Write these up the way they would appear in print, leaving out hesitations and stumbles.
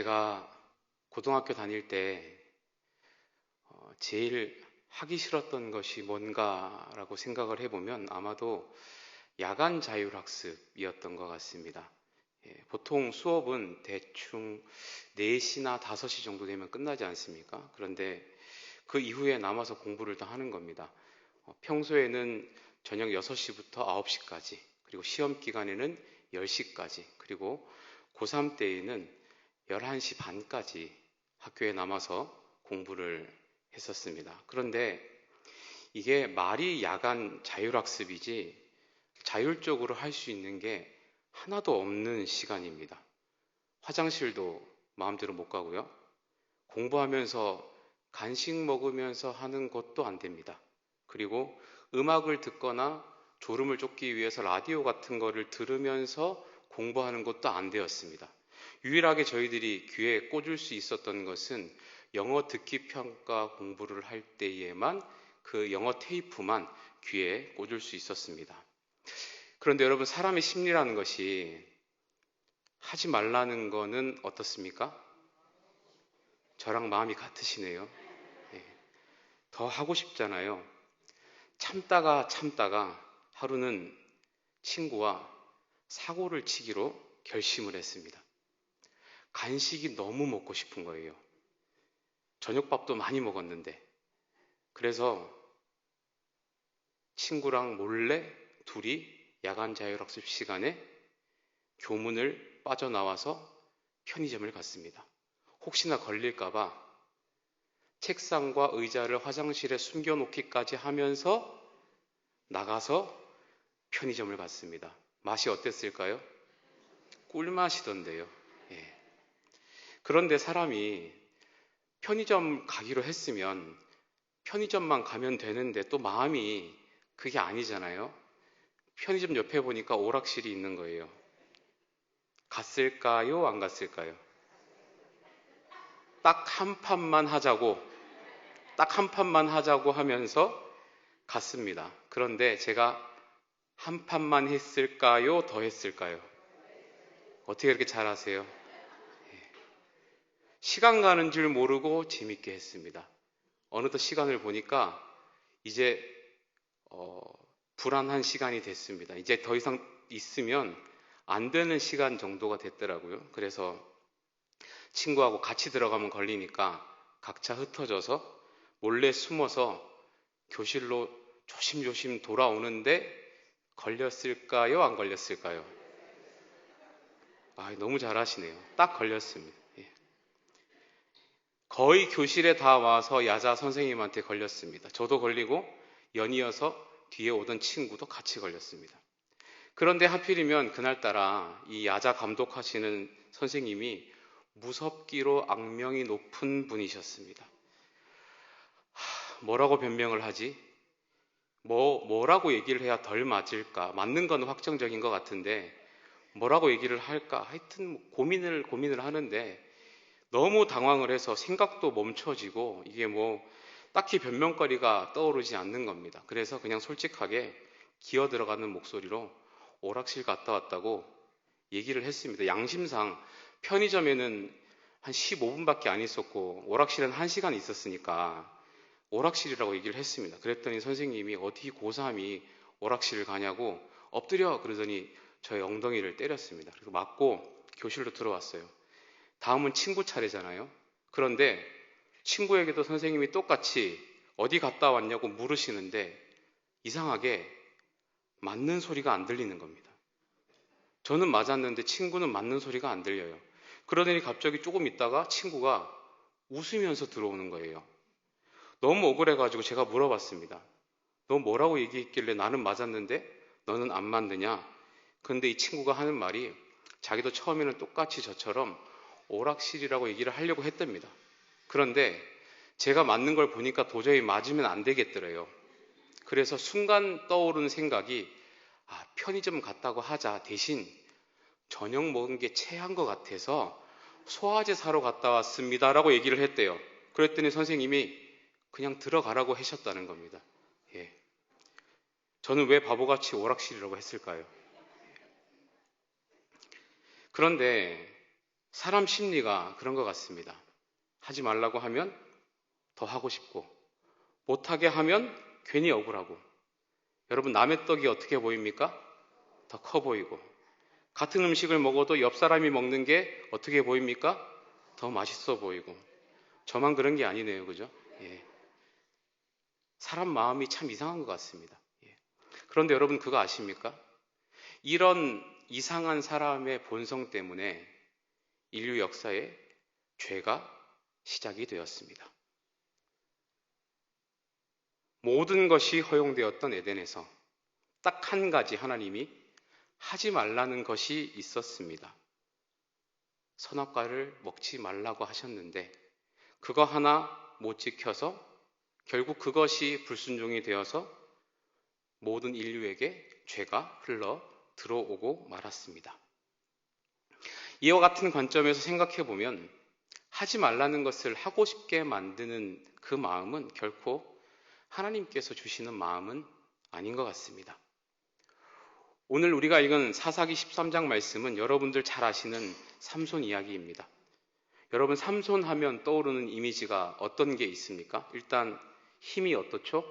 제가 고등학교 다닐 때 제일 하기 싫었던 것이 뭔가라고 생각을 해보면 아마도 야간 자율학습이었던 것 같습니다. 보통 수업은 대충 4시나 5시 정도 되면 끝나지 않습니까? 그런데 그 이후에 남아서 공부를 더 하는 겁니다. 평소에는 저녁 6시부터 9시까지, 그리고 시험 기간에는 10시까지, 그리고 고3 때에는 11시 반까지 학교에 남아서 공부를 했었습니다. 그런데 이게 말이 야간 자율학습이지 자율적으로 할 수 있는 게 하나도 없는 시간입니다. 화장실도 마음대로 못 가고요. 공부하면서 간식 먹으면서 하는 것도 안 됩니다. 그리고 음악을 듣거나 졸음을 쫓기 위해서 라디오 같은 거를 들으면서 공부하는 것도 안 되었습니다. 유일하게 저희들이 귀에 꽂을 수 있었던 것은 영어 듣기 평가 공부를 할 때에만 그 영어 테이프만 귀에 꽂을 수 있었습니다. 그런데 여러분, 사람의 심리라는 것이 하지 말라는 거는 어떻습니까? 저랑 마음이 같으시네요. 더 하고 싶잖아요. 참다가 하루는 친구와 사고를 치기로 결심을 했습니다. 간식이 너무 먹고 싶은 거예요. 저녁밥도 많이 먹었는데. 그래서 친구랑 몰래 둘이 야간 자율학습 시간에 교문을 빠져나와서 편의점을 갔습니다. 혹시나 걸릴까봐 책상과 의자를 화장실에 숨겨놓기까지 하면서 나가서 편의점을 갔습니다. 맛이 어땠을까요? 꿀맛이던데요. 그런데 사람이 편의점 가기로 했으면 편의점만 가면 되는데 또 마음이 그게 아니잖아요. 편의점 옆에 보니까 오락실이 있는 거예요. 갔을까요? 안 갔을까요? 딱 한 판만 하자고 하면서 갔습니다. 그런데 제가 한 판만 했을까요? 더 했을까요? 어떻게 그렇게 잘하세요? 시간 가는 줄 모르고 재밌게 했습니다. 어느덧 시간을 보니까 이제 불안한 시간이 됐습니다. 이제 더 이상 있으면 안 되는 시간 정도가 됐더라고요. 그래서 친구하고 같이 들어가면 걸리니까 각자 흩어져서 몰래 숨어서 교실로 조심조심 돌아오는데 걸렸을까요? 안 걸렸을까요? 너무 잘하시네요. 딱 걸렸습니다. 거의 교실에 다 와서 야자 선생님한테 걸렸습니다. 저도 걸리고 연이어서 뒤에 오던 친구도 같이 걸렸습니다. 그런데 하필이면 그날따라 이 야자 감독하시는 선생님이 무섭기로 악명이 높은 분이셨습니다. 뭐라고 변명을 하지? 뭐라고 얘기를 해야 덜 맞을까? 맞는 건 확정적인 것 같은데 뭐라고 얘기를 할까? 하여튼 고민을 하는데 너무 당황을 해서 생각도 멈춰지고 이게 딱히 변명거리가 떠오르지 않는 겁니다. 그래서 그냥 솔직하게 기어 들어가는 목소리로 오락실 갔다 왔다고 얘기를 했습니다. 양심상 편의점에는 한 15분밖에 안 있었고 오락실은 1시간 있었으니까 오락실이라고 얘기를 했습니다. 그랬더니 선생님이 어디 고3이 오락실을 가냐고 엎드려 그러더니 저의 엉덩이를 때렸습니다. 그래서 맞고 교실로 들어왔어요. 다음은 친구 차례잖아요. 그런데 친구에게도 선생님이 똑같이 어디 갔다 왔냐고 물으시는데 이상하게 맞는 소리가 안 들리는 겁니다. 저는 맞았는데 친구는 맞는 소리가 안 들려요. 그러더니 갑자기 조금 있다가 친구가 웃으면서 들어오는 거예요. 너무 억울해가지고 제가 물어봤습니다. 너 뭐라고 얘기했길래 나는 맞았는데 너는 안 맞느냐? 근데 이 친구가 하는 말이 자기도 처음에는 똑같이 저처럼 오락실이라고 얘기를 하려고 했답니다. 그런데 제가 맞는 걸 보니까 도저히 맞으면 안 되겠더래요. 그래서 순간 떠오른 생각이 편의점 갔다고 하자. 대신 저녁 먹은 게 체한 것 같아서 소화제 사러 갔다 왔습니다 라고 얘기를 했대요. 그랬더니 선생님이 그냥 들어가라고 하셨다는 겁니다. 저는 왜 바보같이 오락실이라고 했을까요? 그런데 사람 심리가 그런 것 같습니다. 하지 말라고 하면 더 하고 싶고, 못하게 하면 괜히 억울하고. 여러분, 남의 떡이 어떻게 보입니까? 더 커 보이고. 같은 음식을 먹어도 옆 사람이 먹는 게 어떻게 보입니까? 더 맛있어 보이고. 저만 그런 게 아니네요. 그죠? 예. 사람 마음이 참 이상한 것 같습니다. 예. 그런데 여러분, 그거 아십니까? 이런 이상한 사람의 본성 때문에 인류 역사에 죄가 시작이 되었습니다. 모든 것이 허용되었던 에덴에서 딱 한 가지 하나님이 하지 말라는 것이 있었습니다. 선악과를 먹지 말라고 하셨는데 그거 하나 못 지켜서 결국 그것이 불순종이 되어서 모든 인류에게 죄가 흘러 들어오고 말았습니다. 이와 같은 관점에서 생각해 보면 하지 말라는 것을 하고 싶게 만드는 그 마음은 결코 하나님께서 주시는 마음은 아닌 것 같습니다. 오늘 우리가 읽은 사사기 13장 말씀은 여러분들 잘 아시는 삼손 이야기입니다. 여러분, 삼손 하면 떠오르는 이미지가 어떤 게 있습니까? 일단 힘이 어떻죠?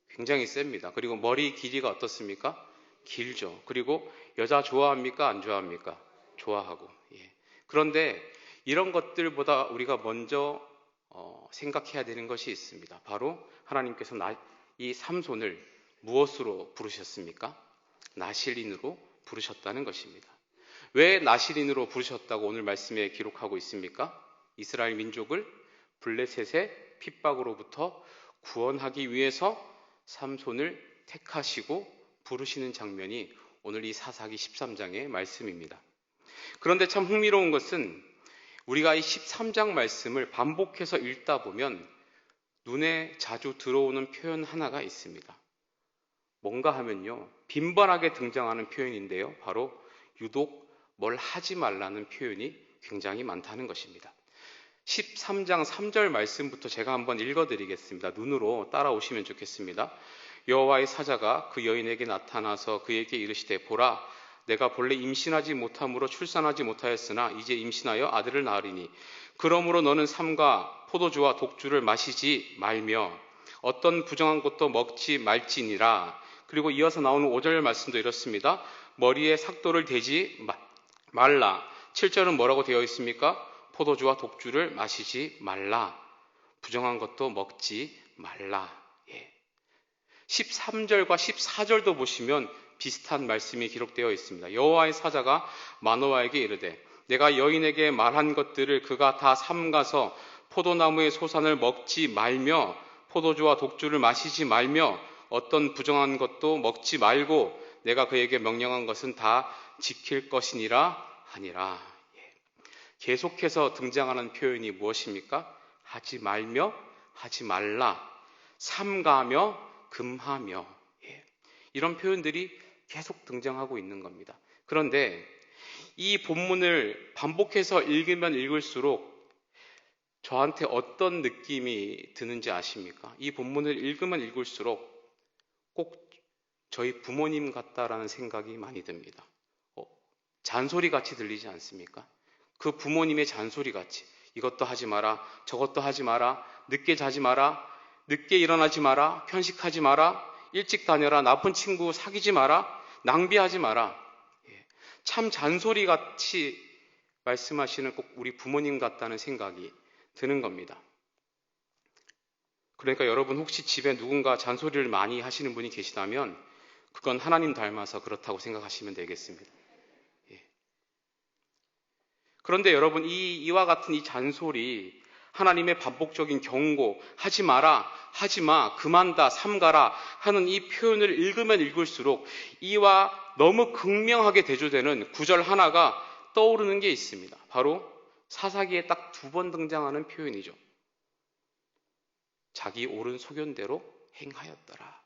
굉장히 셉니다. 그리고 머리 길이가 어떻습니까? 길죠. 그리고 여자 좋아합니까? 안 좋아합니까? 좋아하고. 예. 그런데 이런 것들보다 우리가 먼저 생각해야 되는 것이 있습니다. 바로 하나님께서 이 삼손을 무엇으로 부르셨습니까? 나실인으로 부르셨다는 것입니다. 왜 나실인으로 부르셨다고 오늘 말씀에 기록하고 있습니까? 이스라엘 민족을 블레셋의 핍박으로부터 구원하기 위해서 삼손을 택하시고 부르시는 장면이 오늘 이 사사기 13장의 말씀입니다. 그런데 참 흥미로운 것은 우리가 이 13장 말씀을 반복해서 읽다 보면 눈에 자주 들어오는 표현 하나가 있습니다. 뭔가 하면요, 빈번하게 등장하는 표현인데요. 바로 유독 뭘 하지 말라는 표현이 굉장히 많다는 것입니다. 13장 3절 말씀부터 제가 한번 읽어드리겠습니다. 눈으로 따라오시면 좋겠습니다. 여호와의 사자가 그 여인에게 나타나서 그에게 이르시되 보라, 내가 본래 임신하지 못함으로 출산하지 못하였으나 이제 임신하여 아들을 낳으리니 그러므로 너는 삼가 포도주와 독주를 마시지 말며 어떤 부정한 것도 먹지 말지니라. 그리고 이어서 나오는 5절 말씀도 이렇습니다. 머리에 삭도를 대지 말라. 7절은 뭐라고 되어 있습니까? 포도주와 독주를 마시지 말라. 부정한 것도 먹지 말라. 13절과 14절도 보시면 비슷한 말씀이 기록되어 있습니다. 여호와의 사자가 마노아에게 이르되 내가 여인에게 말한 것들을 그가 다 삼가서 포도나무의 소산을 먹지 말며 포도주와 독주를 마시지 말며 어떤 부정한 것도 먹지 말고 내가 그에게 명령한 것은 다 지킬 것이니라 하니라. 계속해서 등장하는 표현이 무엇입니까? 하지 말며, 하지 말라, 삼가며, 금하며. 이런 표현들이 계속 등장하고 있는 겁니다. 그런데 이 본문을 반복해서 읽으면 읽을수록 저한테 어떤 느낌이 드는지 아십니까? 이 본문을 읽으면 읽을수록 꼭 저희 부모님 같다라는 생각이 많이 듭니다. 잔소리 같이 들리지 않습니까? 그 부모님의 잔소리 같이 이것도 하지 마라, 저것도 하지 마라, 늦게 자지 마라, 늦게 일어나지 마라, 편식하지 마라, 일찍 다녀라, 나쁜 친구 사귀지 마라, 낭비하지 마라. 참 잔소리 같이 말씀하시는 꼭 우리 부모님 같다는 생각이 드는 겁니다. 그러니까 여러분 혹시 집에 누군가 잔소리를 많이 하시는 분이 계시다면 그건 하나님 닮아서 그렇다고 생각하시면 되겠습니다. 그런데 여러분 이와 같은 이 잔소리, 하나님의 반복적인 경고, 하지 마라, 하지 마, 그만다, 삼가라 하는 이 표현을 읽으면 읽을수록 이와 너무 극명하게 대조되는 구절 하나가 떠오르는 게 있습니다. 바로 사사기에 딱 2번 등장하는 표현이죠. 자기 옳은 소견대로 행하였더라.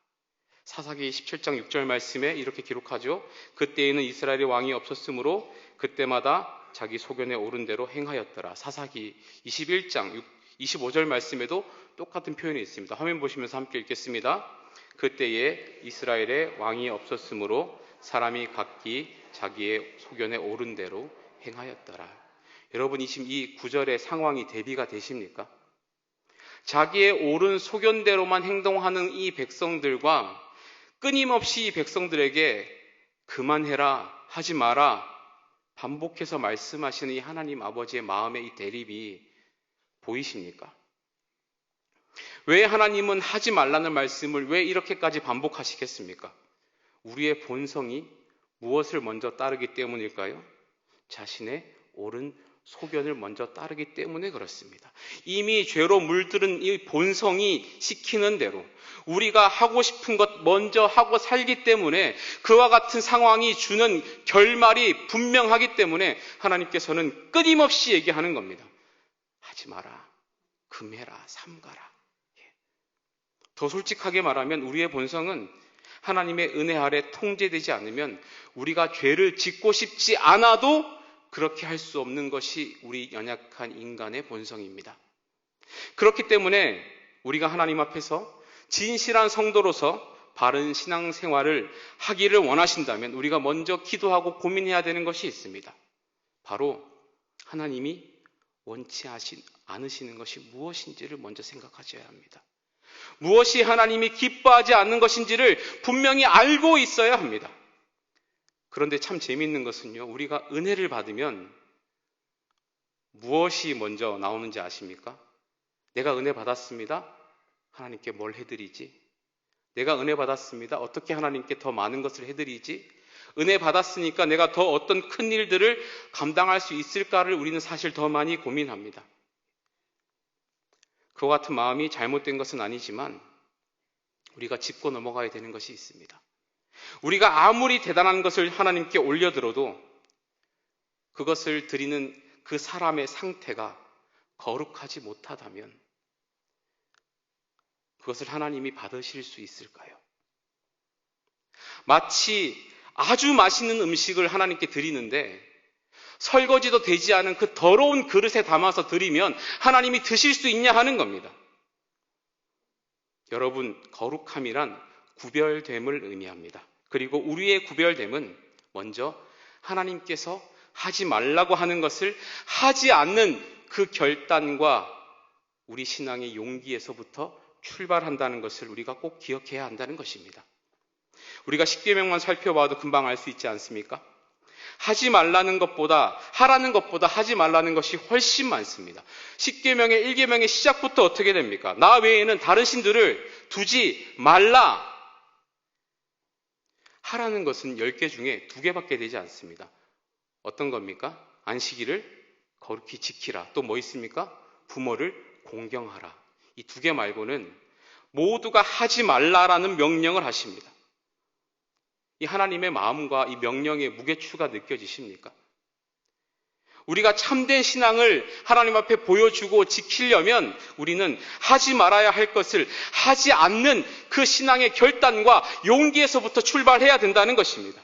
사사기 17장 6절 말씀에 이렇게 기록하죠. 그때에는 이스라엘의 왕이 없었으므로 그때마다 자기 소견에 옳은 대로 행하였더라. 사사기 21장 25절 말씀에도 똑같은 표현이 있습니다. 화면 보시면서 함께 읽겠습니다. 그때에 이스라엘의 왕이 없었으므로 사람이 각기 자기의 소견에 옳은 대로 행하였더라. 여러분이 지금 이 구절의 상황이 대비가 되십니까? 자기의 옳은 소견대로만 행동하는 이 백성들과 끊임없이 이 백성들에게 그만해라, 하지 마라 반복해서 말씀하시는 이 하나님 아버지의 마음의 이 대립이 보이십니까? 왜 하나님은 하지 말라는 말씀을 왜 이렇게까지 반복하시겠습니까? 우리의 본성이 무엇을 먼저 따르기 때문일까요? 자신의 옳은 소견을 먼저 따르기 때문에 그렇습니다. 이미 죄로 물들은 이 본성이 시키는 대로 우리가 하고 싶은 것 먼저 하고 살기 때문에 그와 같은 상황이 주는 결말이 분명하기 때문에 하나님께서는 끊임없이 얘기하는 겁니다. 하지 마라, 금해라, 삼가라. 더 솔직하게 말하면 우리의 본성은 하나님의 은혜 아래 통제되지 않으면 우리가 죄를 짓고 싶지 않아도 그렇게 할 수 없는 것이 우리 연약한 인간의 본성입니다. 그렇기 때문에 우리가 하나님 앞에서 진실한 성도로서 바른 신앙생활을 하기를 원하신다면 우리가 먼저 기도하고 고민해야 되는 것이 있습니다. 바로 하나님이 원치 않으시는 것이 무엇인지를 먼저 생각하셔야 합니다. 무엇이 하나님이 기뻐하지 않는 것인지를 분명히 알고 있어야 합니다. 그런데 참 재미있는 것은요, 우리가 은혜를 받으면 무엇이 먼저 나오는지 아십니까? 내가 은혜 받았습니다. 하나님께 뭘 해드리지? 내가 은혜 받았습니다. 어떻게 하나님께 더 많은 것을 해드리지? 은혜 받았으니까 내가 더 어떤 큰 일들을 감당할 수 있을까를 우리는 사실 더 많이 고민합니다. 그와 같은 마음이 잘못된 것은 아니지만 우리가 짚고 넘어가야 되는 것이 있습니다. 우리가 아무리 대단한 것을 하나님께 올려들어도 그것을 드리는 그 사람의 상태가 거룩하지 못하다면 그것을 하나님이 받으실 수 있을까요? 마치 아주 맛있는 음식을 하나님께 드리는데 설거지도 되지 않은 그 더러운 그릇에 담아서 드리면 하나님이 드실 수 있냐 하는 겁니다. 여러분, 거룩함이란 구별됨을 의미합니다. 그리고 우리의 구별됨은 먼저 하나님께서 하지 말라고 하는 것을 하지 않는 그 결단과 우리 신앙의 용기에서부터 출발한다는 것을 우리가 꼭 기억해야 한다는 것입니다. 우리가 십계명만 살펴봐도 금방 알 수 있지 않습니까? 하지 말라는 것보다 하라는 것보다 하지 말라는 것이 훨씬 많습니다. 십계명의 1계명의 시작부터 어떻게 됩니까? 나 외에는 다른 신들을 두지 말라. 하라는 것은 10개 중에 2개밖에 되지 않습니다. 어떤 겁니까? 안식일을 거룩히 지키라. 또 뭐 있습니까? 부모를 공경하라. 이 2개 말고는 모두가 하지 말라라는 명령을 하십니다. 이 하나님의 마음과 이 명령의 무게추가 느껴지십니까? 우리가 참된 신앙을 하나님 앞에 보여주고 지키려면 우리는 하지 말아야 할 것을 하지 않는 그 신앙의 결단과 용기에서부터 출발해야 된다는 것입니다.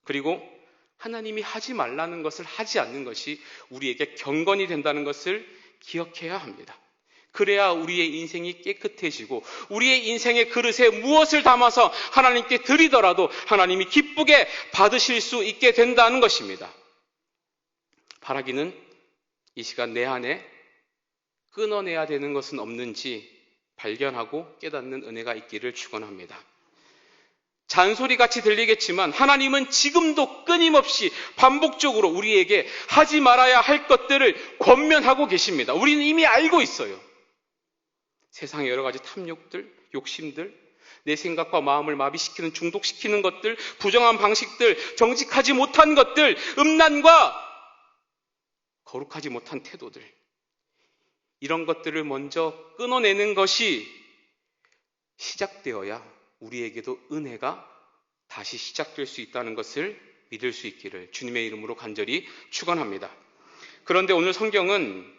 그리고 하나님이 하지 말라는 것을 하지 않는 것이 우리에게 경건이 된다는 것을 기억해야 합니다. 그래야 우리의 인생이 깨끗해지고 우리의 인생의 그릇에 무엇을 담아서 하나님께 드리더라도 하나님이 기쁘게 받으실 수 있게 된다는 것입니다. 바라기는 이 시간 내 안에 끊어내야 되는 것은 없는지 발견하고 깨닫는 은혜가 있기를 축원합니다. 잔소리같이 들리겠지만 하나님은 지금도 끊임없이 반복적으로 우리에게 하지 말아야 할 것들을 권면하고 계십니다. 우리는 이미 알고 있어요. 세상의 여러 가지 탐욕들, 욕심들, 내 생각과 마음을 마비시키는 중독시키는 것들, 부정한 방식들, 정직하지 못한 것들, 음란과 거룩하지 못한 태도들, 이런 것들을 먼저 끊어내는 것이 시작되어야 우리에게도 은혜가 다시 시작될 수 있다는 것을 믿을 수 있기를 주님의 이름으로 간절히 축원합니다. 그런데 오늘 성경은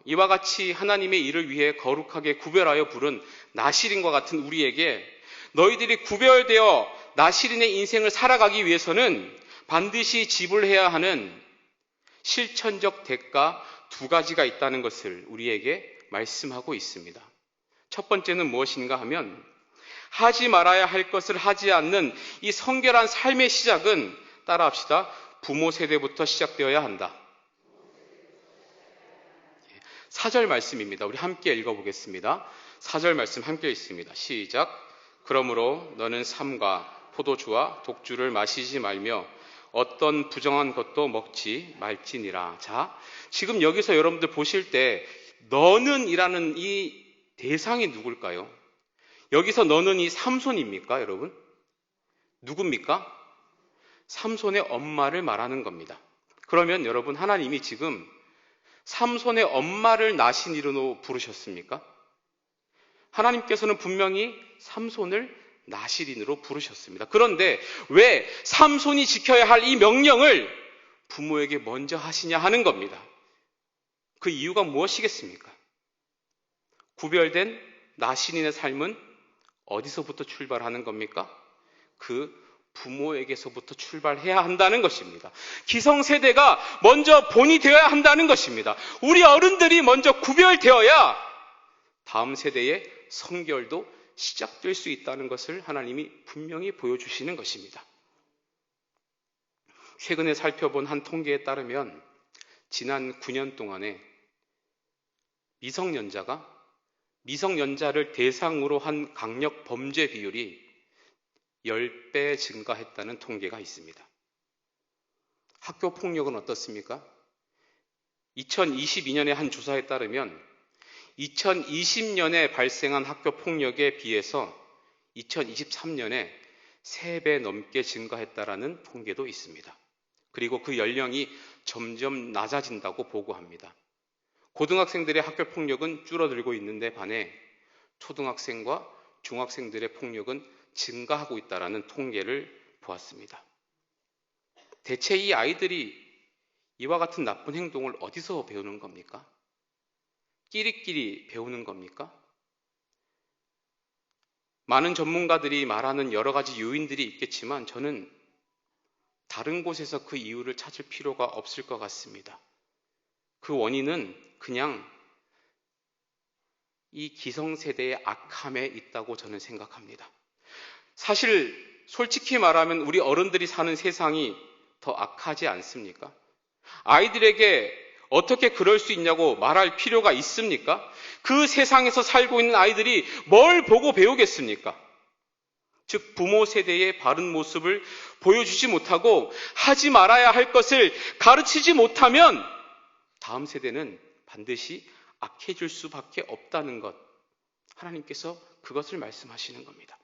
이와 같이 하나님의 일을 위해 거룩하게 구별하여 부른 나실인과 같은 우리에게 너희들이 구별되어 나실인의 인생을 살아가기 위해서는 반드시 지불해야 하는 실천적 대가 2가지가 있다는 것을 우리에게 말씀하고 있습니다. 첫 번째는 무엇인가 하면 하지 말아야 할 것을 하지 않는 이 성결한 삶의 시작은 따라합시다. 부모 세대부터 시작되어야 한다. 4절 말씀입니다. 우리 함께 읽어보겠습니다. 4절 말씀 함께 읽습니다. 시작. 그러므로 너는 삼과 포도주와 독주를 마시지 말며 어떤 부정한 것도 먹지 말지니라. 자, 지금 여기서 여러분들 보실 때 너는 이라는 이 대상이 누굴까요? 여기서 너는 이 삼손입니까, 여러분? 누굽니까? 삼손의 엄마를 말하는 겁니다. 그러면 여러분, 하나님이 지금 삼손의 엄마를 나신이로 부르셨습니까? 하나님께서는 분명히 삼손을 나실인으로 부르셨습니다. 그런데 왜 삼손이 지켜야 할 이 명령을 부모에게 먼저 하시냐 하는 겁니다. 그 이유가 무엇이겠습니까? 구별된 나신인의 삶은 어디서부터 출발하는 겁니까? 그 부모에게서부터 출발해야 한다는 것입니다. 기성세대가 먼저 본이 되어야 한다는 것입니다. 우리 어른들이 먼저 구별되어야 다음 세대의 성결도 시작될 수 있다는 것을 하나님이 분명히 보여주시는 것입니다. 최근에 살펴본 한 통계에 따르면 지난 9년 동안에 미성년자를 대상으로 한 강력 범죄 비율이 10배 증가했다는 통계가 있습니다. 학교 폭력은 어떻습니까? 2022년의 한 조사에 따르면 2020년에 발생한 학교 폭력에 비해서 2023년에 3배 넘게 증가했다라는 통계도 있습니다. 그리고 그 연령이 점점 낮아진다고 보고합니다. 고등학생들의 학교 폭력은 줄어들고 있는데 반해 초등학생과 중학생들의 폭력은 증가하고 있다는 통계를 보았습니다. 대체 이 아이들이 이와 같은 나쁜 행동을 어디서 배우는 겁니까? 끼리끼리 배우는 겁니까? 많은 전문가들이 말하는 여러 가지 요인들이 있겠지만 저는 다른 곳에서 그 이유를 찾을 필요가 없을 것 같습니다. 그 원인은 그냥 이 기성세대의 악함에 있다고 저는 생각합니다. 사실 솔직히 말하면 우리 어른들이 사는 세상이 더 악하지 않습니까? 아이들에게 어떻게 그럴 수 있냐고 말할 필요가 있습니까? 그 세상에서 살고 있는 아이들이 뭘 보고 배우겠습니까? 즉 부모 세대의 바른 모습을 보여주지 못하고 하지 말아야 할 것을 가르치지 못하면 다음 세대는 반드시 악해질 수밖에 없다는 것, 하나님께서 그것을 말씀하시는 겁니다.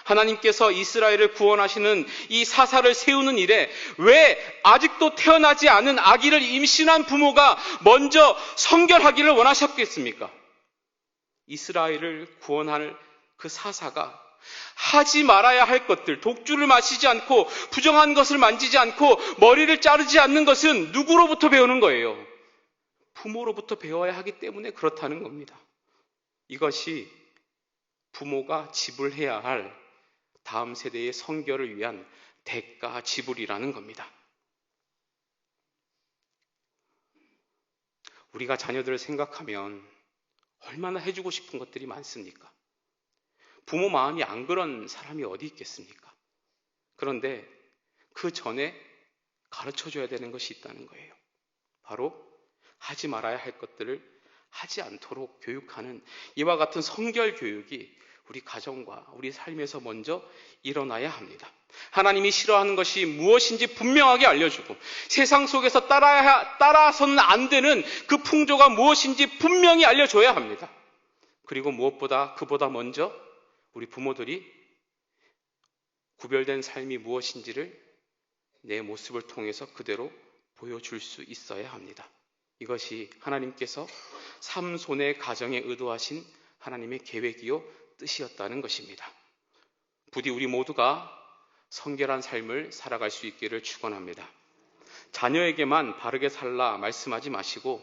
하나님께서 이스라엘을 구원하시는 이 사사를 세우는 일에 왜 아직도 태어나지 않은 아기를 임신한 부모가 먼저 성결하기를 원하셨겠습니까? 이스라엘을 구원할 그 사사가 하지 말아야 할 것들, 독주를 마시지 않고 부정한 것을 만지지 않고 머리를 자르지 않는 것은 누구로부터 배우는 거예요? 부모로부터 배워야 하기 때문에 그렇다는 겁니다. 이것이 부모가 지불해야 할 다음 세대의 성결을 위한 대가 지불이라는 겁니다. 우리가 자녀들을 생각하면 얼마나 해주고 싶은 것들이 많습니까? 부모 마음이 안 그런 사람이 어디 있겠습니까? 그런데 그 전에 가르쳐줘야 되는 것이 있다는 거예요. 바로 하지 말아야 할 것들을 하지 않도록 교육하는 이와 같은 성결 교육이 우리 가정과 우리 삶에서 먼저 일어나야 합니다. 하나님이 싫어하는 것이 무엇인지 분명하게 알려주고 세상 속에서 따라서는 안 되는 그 풍조가 무엇인지 분명히 알려줘야 합니다. 그리고 무엇보다 그보다 먼저 우리 부모들이 구별된 삶이 무엇인지를 내 모습을 통해서 그대로 보여줄 수 있어야 합니다. 이것이 하나님께서 삼손의 가정에 의도하신 하나님의 계획이요 뜻이었다는 것입니다. 부디 우리 모두가 성결한 삶을 살아갈 수 있기를 축원합니다. 자녀에게만 바르게 살라 말씀하지 마시고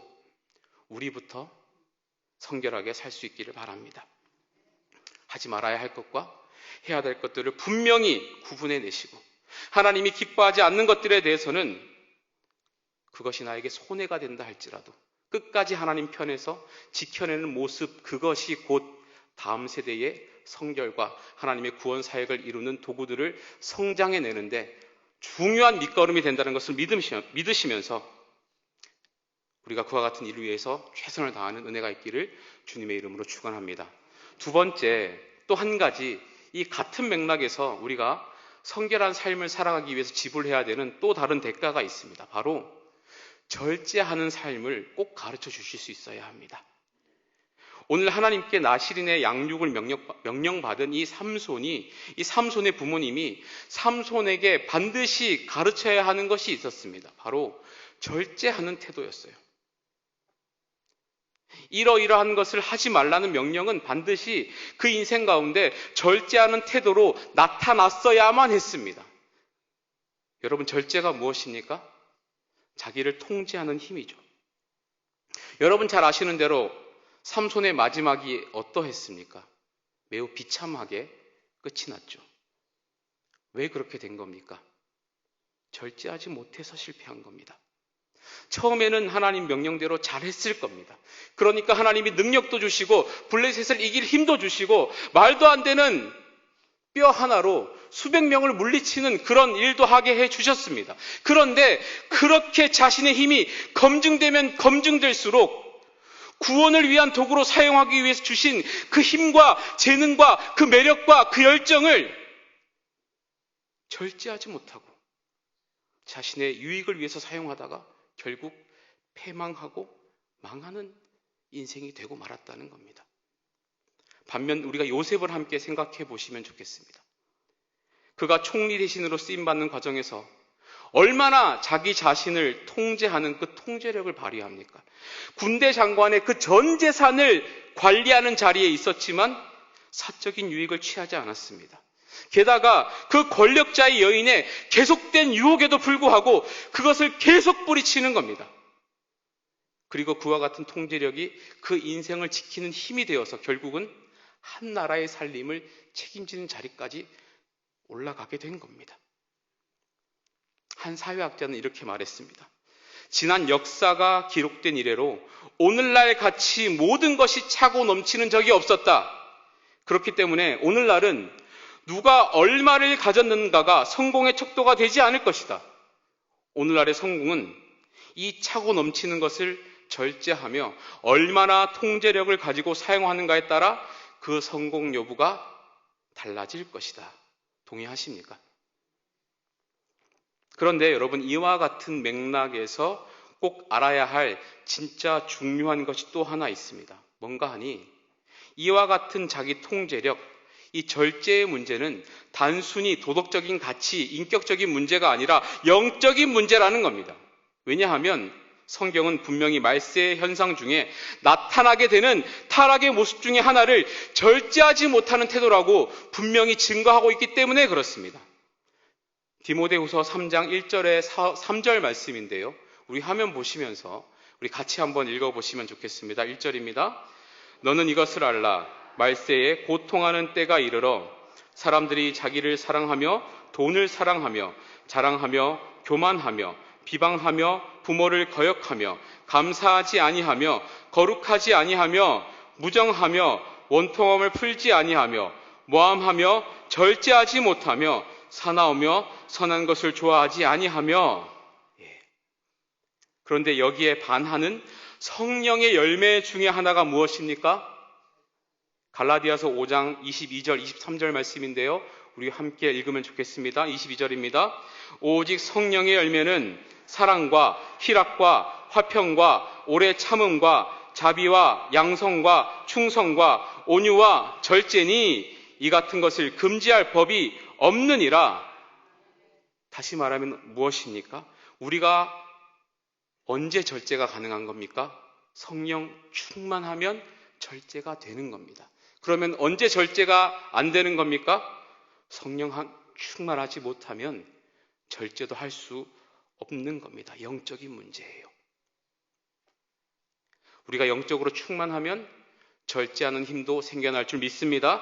우리부터 성결하게 살 수 있기를 바랍니다. 하지 말아야 할 것과 해야 될 것들을 분명히 구분해 내시고 하나님이 기뻐하지 않는 것들에 대해서는 그것이 나에게 손해가 된다 할지라도 끝까지 하나님 편에서 지켜내는 모습, 그것이 곧 다음 세대의 성결과 하나님의 구원 사역을 이루는 도구들을 성장해내는데 중요한 밑거름이 된다는 것을 믿으시면서 우리가 그와 같은 일을 위해서 최선을 다하는 은혜가 있기를 주님의 이름으로 축원합니다. 두 번째, 또 한 가지, 이 같은 맥락에서 우리가 성결한 삶을 살아가기 위해서 지불해야 되는 또 다른 대가가 있습니다. 바로 절제하는 삶을 꼭 가르쳐 주실 수 있어야 합니다. 오늘 하나님께 나실인의 양육을 명령받은 이 삼손의 부모님이 삼손에게 반드시 가르쳐야 하는 것이 있었습니다. 바로 절제하는 태도였어요. 이러이러한 것을 하지 말라는 명령은 반드시 그 인생 가운데 절제하는 태도로 나타났어야만 했습니다. 여러분, 절제가 무엇입니까? 자기를 통제하는 힘이죠. 여러분 잘 아시는 대로 삼손의 마지막이 어떠했습니까? 매우 비참하게 끝이 났죠. 왜 그렇게 된 겁니까? 절제하지 못해서 실패한 겁니다. 처음에는 하나님 명령대로 잘했을 겁니다. 그러니까 하나님이 능력도 주시고 블레셋을 이길 힘도 주시고 말도 안 되는 뼈 하나로 수백 명을 물리치는 그런 일도 하게 해주셨습니다. 그런데 그렇게 자신의 힘이 검증되면 검증될수록 구원을 위한 도구로 사용하기 위해서 주신 그 힘과 재능과 그 매력과 그 열정을 절제하지 못하고 자신의 유익을 위해서 사용하다가 결국 패망하고 망하는 인생이 되고 말았다는 겁니다. 반면 우리가 요셉을 함께 생각해 보시면 좋겠습니다. 그가 총리 대신으로 쓰임받는 과정에서 얼마나 자기 자신을 통제하는 그 통제력을 발휘합니까? 군대 장관의 그 전 재산을 관리하는 자리에 있었지만 사적인 유익을 취하지 않았습니다. 게다가 그 권력자의 여인의 계속된 유혹에도 불구하고 그것을 계속 뿌리치는 겁니다. 그리고 그와 같은 통제력이 그 인생을 지키는 힘이 되어서 결국은 한 나라의 살림을 책임지는 자리까지 올라가게 된 겁니다. 한 사회학자는 이렇게 말했습니다. 지난 역사가 기록된 이래로 오늘날 같이 모든 것이 차고 넘치는 적이 없었다. 그렇기 때문에 오늘날은 누가 얼마를 가졌는가가 성공의 척도가 되지 않을 것이다. 오늘날의 성공은 이 차고 넘치는 것을 절제하며 얼마나 통제력을 가지고 사용하는가에 따라 그 성공 여부가 달라질 것이다. 동의하십니까? 그런데 여러분, 이와 같은 맥락에서 꼭 알아야 할 진짜 중요한 것이 또 하나 있습니다. 뭔가 하니 이와 같은 자기 통제력, 이 절제의 문제는 단순히 도덕적인 가치, 인격적인 문제가 아니라 영적인 문제라는 겁니다. 왜냐하면 성경은 분명히 말세의 현상 중에 나타나게 되는 타락의 모습 중에 하나를 절제하지 못하는 태도라고 분명히 증거하고 있기 때문에 그렇습니다. 디모데후서 3장 1절에 3절 말씀인데요. 우리 화면 보시면서 우리 같이 한번 읽어보시면 좋겠습니다. 1절입니다. 너는 이것을 알라. 말세에 고통하는 때가 이르러 사람들이 자기를 사랑하며 돈을 사랑하며 자랑하며 교만하며 비방하며 부모를 거역하며 감사하지 아니하며 거룩하지 아니하며 무정하며 원통함을 풀지 아니하며 모함하며 절제하지 못하며 사나우며 선한 것을 좋아하지 아니하며. 그런데 여기에 반하는 성령의 열매 중에 하나가 무엇입니까? 갈라디아서 5장 22절 23절 말씀인데요. 우리 함께 읽으면 좋겠습니다. 22절입니다. 오직 성령의 열매는 사랑과 희락과 화평과 오래 참음과 자비와 양성과 충성과 온유와 절제니 이 같은 것을 금지할 법이 없느니라. 다시 말하면 무엇입니까? 우리가 언제 절제가 가능한 겁니까? 성령 충만하면 절제가 되는 겁니다. 그러면 언제 절제가 안 되는 겁니까? 성령 충만하지 못하면 절제도 할 수 없는 겁니다. 영적인 문제예요. 우리가 영적으로 충만하면 절제하는 힘도 생겨날 줄 믿습니다.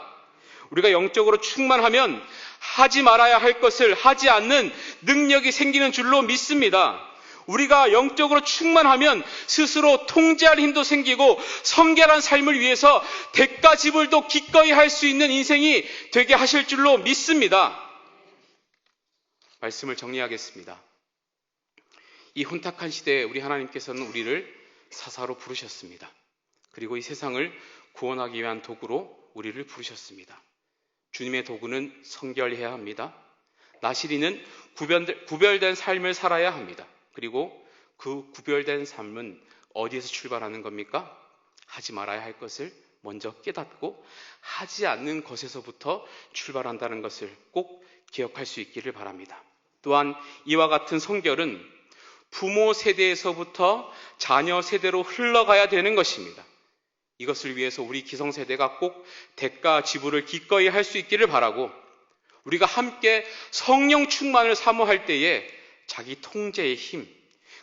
우리가 영적으로 충만하면 하지 말아야 할 것을 하지 않는 능력이 생기는 줄로 믿습니다. 우리가 영적으로 충만하면 스스로 통제할 힘도 생기고 성결한 삶을 위해서 대가 지불도 기꺼이 할 수 있는 인생이 되게 하실 줄로 믿습니다. 말씀을 정리하겠습니다. 이 혼탁한 시대에 우리 하나님께서는 우리를 사사로 부르셨습니다. 그리고 이 세상을 구원하기 위한 도구로 우리를 부르셨습니다. 주님의 도구는 성결해야 합니다. 나시리는 구별된 삶을 살아야 합니다. 그리고 그 구별된 삶은 어디에서 출발하는 겁니까? 하지 말아야 할 것을 먼저 깨닫고 하지 않는 것에서부터 출발한다는 것을 꼭 기억할 수 있기를 바랍니다. 또한 이와 같은 성결은 부모 세대에서부터 자녀 세대로 흘러가야 되는 것입니다. 이것을 위해서 우리 기성세대가 꼭 대가 지불을 기꺼이 할 수 있기를 바라고, 우리가 함께 성령 충만을 사모할 때에 자기 통제의 힘,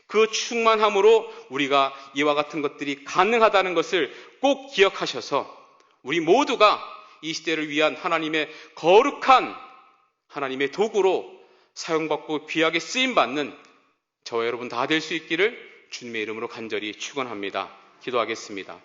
그 충만함으로 우리가 이와 같은 것들이 가능하다는 것을 꼭 기억하셔서 우리 모두가 이 시대를 위한 하나님의 거룩한 하나님의 도구로 사용받고 귀하게 쓰임받는 저와 여러분 다 될 수 있기를 주님의 이름으로 간절히 축원합니다. 기도하겠습니다.